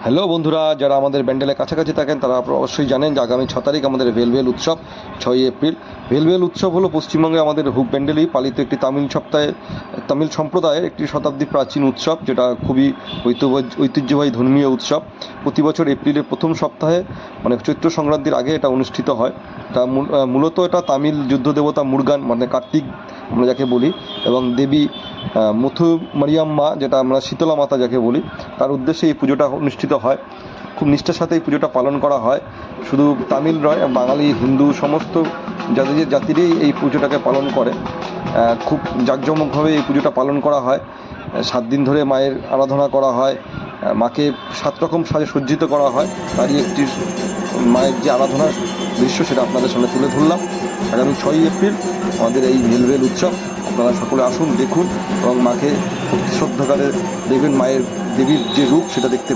Hello বন্ধুরা, যারা আমাদের ব্যান্ডেলের কাছাকাছি থাকেন তারা অবশ্যই জানেন যে আগামী 6 তারিখ আমাদের ভেলভেল উৎসব। 6ই এপ্রিল ভেলভেল উৎসব হলো পশ্চিমবঙ্গে আমাদের হুক ব্যান্ডেলেই পালিত একটি তামিল সম্প্রদায়ের একটি শতাব্দী প্রাচীন উৎসব, যেটা খুবই ঐতিহ্যবাহী ধর্মীয় উৎসব। প্রতি বছর এপ্রিলের প্রথম সপ্তাহে মানে চৈত্র সংক্রান্তির আগে এটা অনুষ্ঠিত হয়। মূলত এটা তামিল যুদ্ধ দেবতা মুরগান মানে কার্তিক আমরা যাকে বলি, এবং দেবী মুথু মারিয়াম্মা যেটা আমরা শীতলা মাতা যাকে বলি, তার উদ্দেশ্যে এই পুজোটা অনুষ্ঠিত হয়। খুব নিষ্ঠার সাথে এই পুজোটা পালন করা হয়। শুধু তামিল নয়, বাঙালি, হিন্দু সমস্ত জাতিরই এই পুজোটাকে পালন করে। খুব জাঁকজমকভাবে এই পুজোটা পালন করা হয়। 7 দিন ধরে মায়ের আরাধনা করা হয়, মাকে 7 রকম সাজে সজ্জিত করা হয়। তারই একটি মায়ের যে আরাধনার দৃশ্য সেটা আপনাদের সামনে তুলে ধরলাম। আগামী 6ই এপ্রিল আমাদের এই ভেলভেল উৎসব। আপনারা সকলে আসুন, দেখুন এবং মাকে ভক্তি শ্রদ্ধাকারে দেখবেন, মায়ের দেবীর যে রূপ সেটা দেখতে